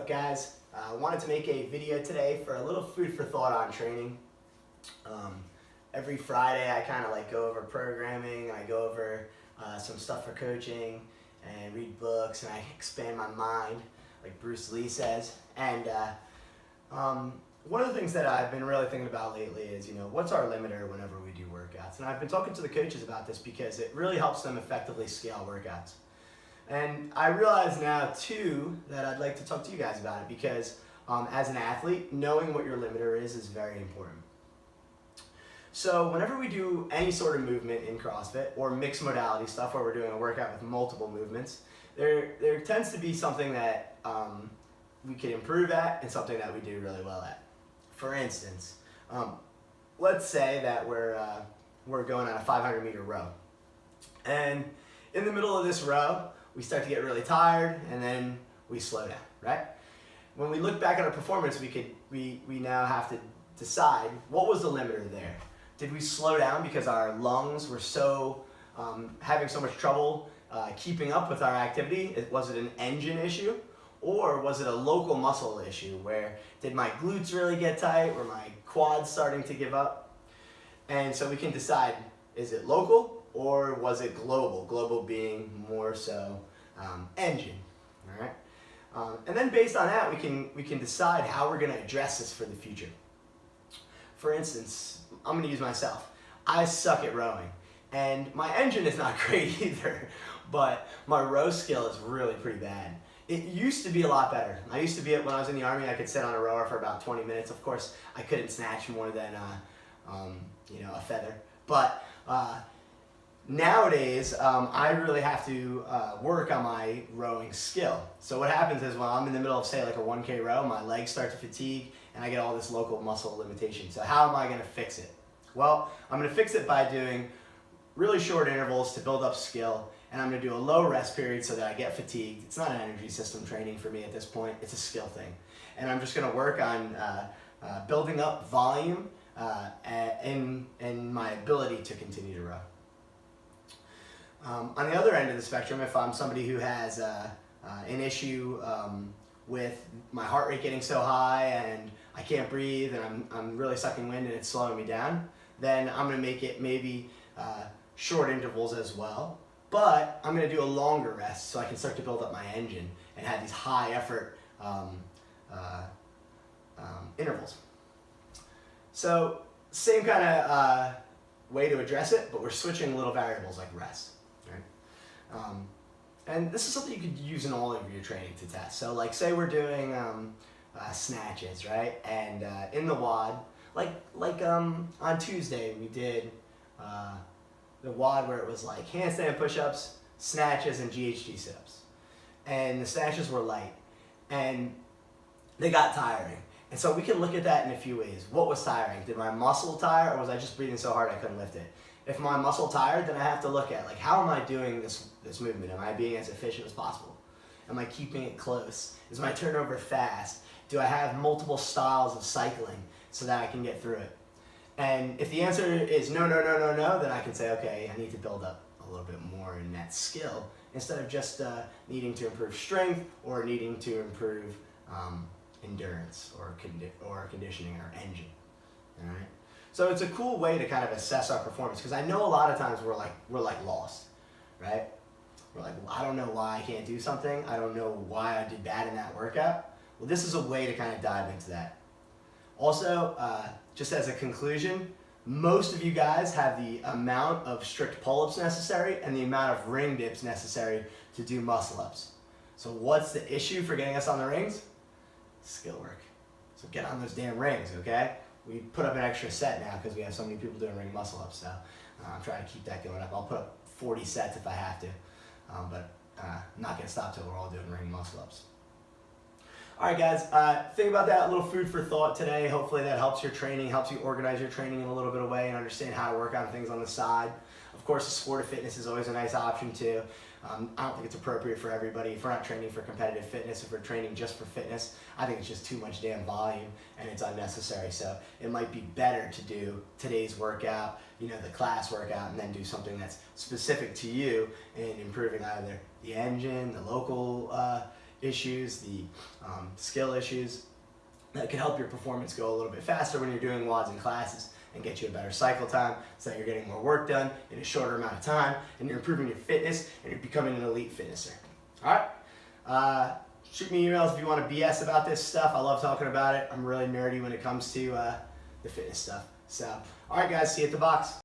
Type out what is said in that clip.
up, guys? I wanted to make a video today for a little food for thought on training. Every Friday I kind of like go over programming, I go over some stuff for coaching and read books, and I expand my mind like Bruce Lee says. And one of the things that I've been really thinking about lately is, what's our limiter whenever we do workouts? And I've been talking to the coaches about this because it really helps them effectively scale workouts. And I realize now too that I'd like to talk to you guys about it because as an athlete, knowing what your limiter is very important. So whenever we do any sort of movement in CrossFit or mixed modality stuff where we're doing a workout with multiple movements, there tends to be something that we can improve at and something that we do really well at. For instance, let's say that we're going on a 500-meter row, and in the middle of this row, we start to get really tired, and then we slow down, right? When we look back at our performance, we now have to decide what was the limiter there. Did we slow down because our lungs were having so much trouble keeping up with our activity? Was it an engine issue? Or was it a local muscle issue where did my glutes really get tight? Were my quads starting to give up? And so we can decide, is it local or was it global? Global being more so engine, all right? And then based on that, we can decide how we're gonna address this for the future. For instance, I'm gonna use myself. I suck at rowing, and my engine is not great either, but my row skill is really pretty bad. It used to be a lot better. I used to be, when I was in the Army, I could sit on a rower for about 20 minutes. Of course, I couldn't snatch more than a feather. But nowadays, I really have to work on my rowing skill. So what happens is when I'm in the middle of, say, like a 1K row, my legs start to fatigue, and I get all this local muscle limitation. So how am I going to fix it? Well, I'm going to fix it by doing really short intervals to build up skill. And I'm going to do a low rest period so that I get fatigued. It's not an energy system training for me at this point. It's a skill thing. And I'm just going to work on building up volume and my ability to continue to row. On the other end of the spectrum, if I'm somebody who has an issue with my heart rate getting so high and I can't breathe and I'm really sucking wind and it's slowing me down, then I'm going to make it maybe short intervals as well. But I'm going to do a longer rest so I can start to build up my engine and have these high effort intervals. So same kind of way to address it, but we're switching little variables like rest. Right? And this is something you could use in all of your training to test. So like say we're doing snatches, right? And in the WOD, like on Tuesday we did the WOD where it was like handstand push-ups, snatches, and GHD sit-ups. And the snatches were light, and they got tiring. And so we can look at that in a few ways. What was tiring? Did my muscle tire, or was I just breathing so hard I couldn't lift it? If my muscle tired, then I have to look at, like, how am I doing this movement? Am I being as efficient as possible? Am I keeping it close? Is my turnover fast? Do I have multiple styles of cycling so that I can get through it? And if the answer is no, then I can say, okay, I need to build up a little bit more in that skill instead of just needing to improve strength or needing to improve endurance or conditioning or engine. All right. So it's a cool way to kind of assess our performance because I know a lot of times we're like lost, right? We're like, well, I don't know why I can't do something. I don't know why I did bad in that workout. Well, this is a way to kind of dive into that. Also, just as a conclusion, most of you guys have the amount of strict pull-ups necessary and the amount of ring dips necessary to do muscle-ups. So what's the issue for getting us on the rings? Skill work. So get on those damn rings, okay? We put up an extra set now because we have so many people doing ring muscle-ups, so I'm trying to keep that going up. I'll put up 40 sets if I have to, but I'm not going to stop till we're all doing ring muscle-ups. All right, guys, think about that, a little food for thought today. Hopefully that helps your training, helps you organize your training in a little bit of way and understand how to work on things on the side. Of course, the sport of fitness is always a nice option too. I don't think it's appropriate for everybody. If we're not training for competitive fitness, if we're training just for fitness, I think it's just too much damn volume and it's unnecessary. So it might be better to do today's workout, the class workout, and then do something that's specific to you in improving either the engine, the local issues, the skill issues that can help your performance go a little bit faster when you're doing WODs in classes and get you a better cycle time so that you're getting more work done in a shorter amount of time and you're improving your fitness and you're becoming an elite fitnesser. All right? Shoot me emails if you want to BS about this stuff. I love talking about it. I'm really nerdy when it comes to the fitness stuff. So, all right, guys, see you at the box.